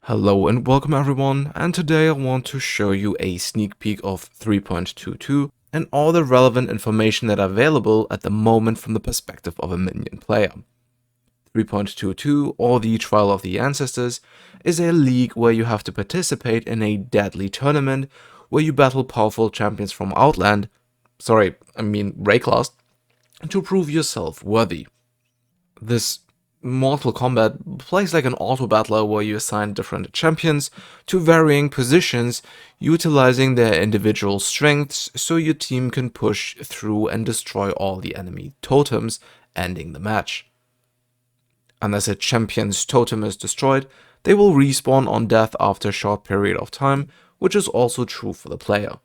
Hello and welcome everyone, and today I want to show you a sneak peek of 3.22 and all the relevant information that are available at the moment from the perspective of a minion player. 3.22, or the Trial of the Ancestors, is a league where you have to participate in a deadly tournament where you battle powerful champions from Rayclass, to prove yourself worthy. This Mortal Kombat plays like an auto-battler where you assign different champions to varying positions, utilizing their individual strengths so your team can push through and destroy all the enemy totems, ending the match. Unless a champion's totem is destroyed, they will respawn on death after a short period of time, which is also true for the player.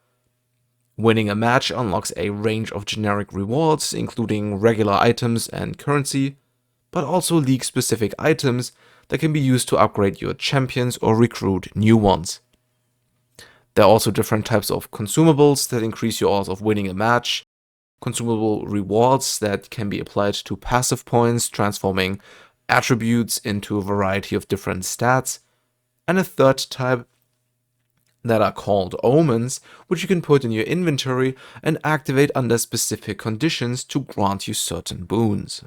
Winning a match unlocks a range of generic rewards, including regular items and currency, but also league-specific items that can be used to upgrade your champions or recruit new ones. There are also different types of consumables that increase your odds of winning a match, consumable rewards that can be applied to passive points, transforming attributes into a variety of different stats, and a third type that are called omens, which you can put in your inventory and activate under specific conditions to grant you certain boons.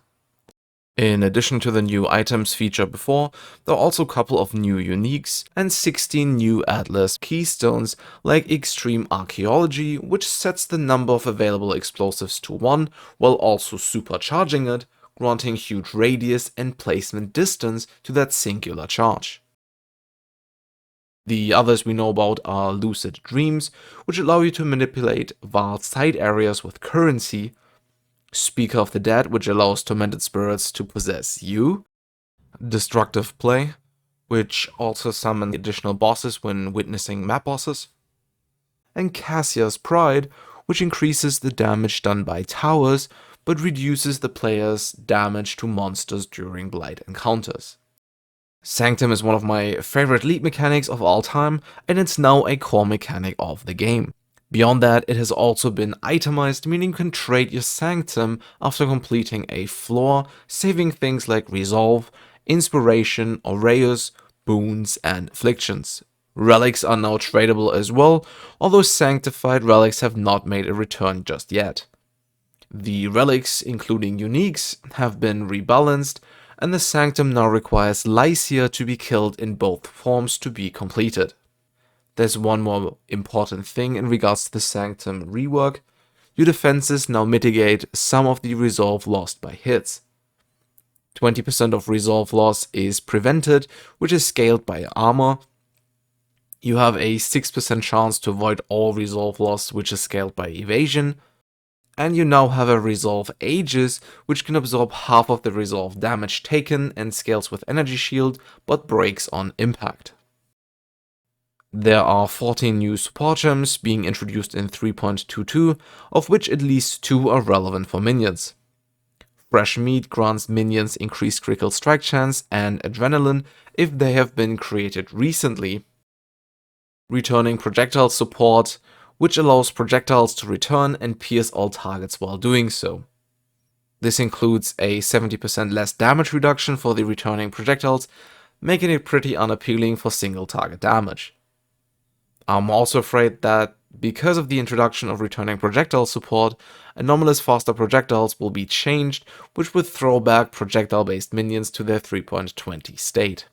In addition to the new items featured before, there are also a couple of new uniques and 16 new Atlas Keystones like Extreme Archaeology, which sets the number of available explosives to 1 while also supercharging it, granting huge radius and placement distance to that singular charge. The others we know about are Lucid Dreams, which allow you to manipulate vast side areas with currency, Speaker of the Dead, which allows tormented spirits to possess you, Destructive Play, which also summons additional bosses when witnessing map bosses, and Cassia's Pride, which increases the damage done by towers, but reduces the player's damage to monsters during blight encounters. Sanctum is one of my favorite league mechanics of all time, and it's now a core mechanic of the game. Beyond that, it has also been itemized, meaning you can trade your Sanctum after completing a floor, saving things like Resolve, Inspiration, Aureus, Boons, and Afflictions. Relics are now tradable as well, although Sanctified relics have not made a return just yet. The relics, including uniques, have been rebalanced, and the Sanctum now requires Lycia to be killed in both forms to be completed. There's one more important thing in regards to the Sanctum rework. Your defenses now mitigate some of the resolve lost by hits. 20% of resolve loss is prevented, which is scaled by armor. You have a 6% chance to avoid all resolve loss, which is scaled by evasion. And you now have a Resolve Aegis, which can absorb half of the resolve damage taken and scales with Energy Shield, but breaks on impact. There are 14 new support gems being introduced in 3.22, of which at least 2 are relevant for minions. Fresh Meat grants minions increased critical strike chance and adrenaline if they have been created recently. Returning Projectile support, which allows projectiles to return and pierce all targets while doing so. This includes a 70% less damage reduction for the returning projectiles, making it pretty unappealing for single target damage. I'm also afraid that because of the introduction of returning projectile support, anomalous faster projectiles will be changed, which would throw back projectile-based minions to their 3.20 state.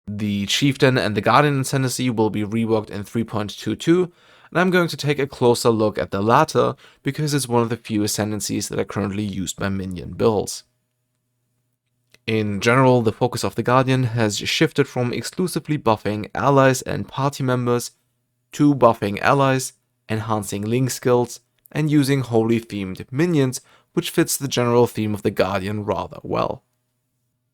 The Chieftain and the Guardian Ascendancy will be reworked in 3.22, and I'm going to take a closer look at the latter because it's one of the few Ascendancies that are currently used by minion builds. In general, the focus of the Guardian has shifted from exclusively buffing allies and party members to buffing allies, enhancing link skills, and using holy themed minions, which fits the general theme of the Guardian rather well.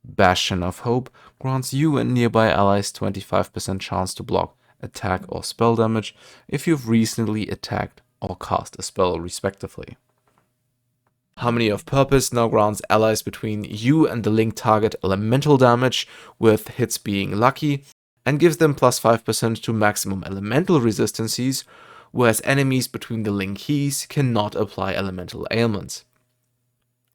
Bastion of Hope grants you and nearby allies 25% chance to block attack or spell damage if you've recently attacked or cast a spell respectively. Harmony of Purpose now grants allies between you and the link target elemental damage, with hits being lucky, and gives them plus 5% to maximum elemental resistances, whereas enemies between the link keys cannot apply elemental ailments.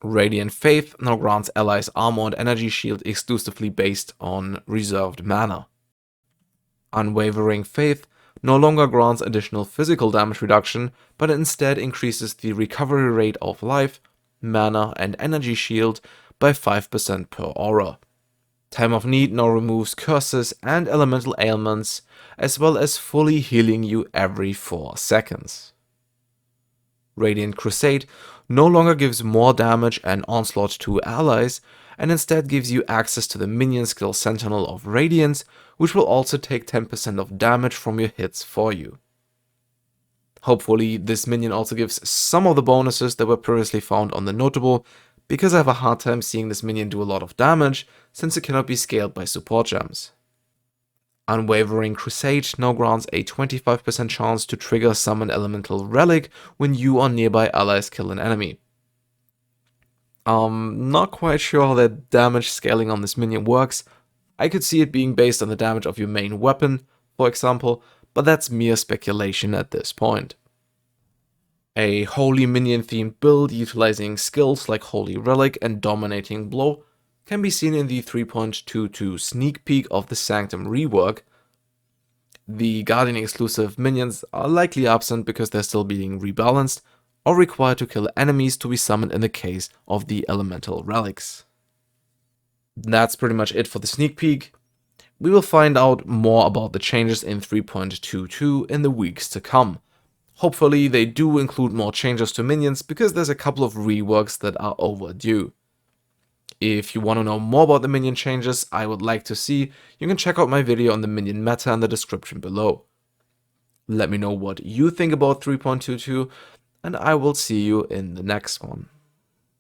Radiant Faith now grants allies armor and energy shield exclusively based on reserved mana. Unwavering Faith no longer grants additional physical damage reduction, but instead increases the recovery rate of life, mana, and energy shield by 5% per aura. Time of Need now removes curses and elemental ailments, as well as fully healing you every 4 seconds. Radiant Crusade no longer gives more damage and onslaught to allies, and instead gives you access to the minion skill Sentinel of Radiance, which will also take 10% of damage from your hits for you. Hopefully this minion also gives some of the bonuses that were previously found on the notable, because I have a hard time seeing this minion do a lot of damage, since it cannot be scaled by support gems. Unwavering Crusade now grants a 25% chance to trigger summon elemental Relic when you or nearby allies kill an enemy. Not quite sure how that damage scaling on this minion works. I could see it being based on the damage of your main weapon, for example, but that's mere speculation at this point. A holy minion themed build utilizing skills like Holy Relic and Dominating Blow can be seen in the 3.22 sneak peek of the Sanctum rework. The Guardian exclusive minions are likely absent because they're still being rebalanced, or required to kill enemies to be summoned in the case of the elemental relics. That's pretty much it for the sneak peek. We will find out more about the changes in 3.22 in the weeks to come. Hopefully they do include more changes to minions, because there's a couple of reworks that are overdue. If you want to know more about the minion changes I would like to see, you can check out my video on the minion meta in the description below. Let me know what you think about 3.22, and I will see you in the next one.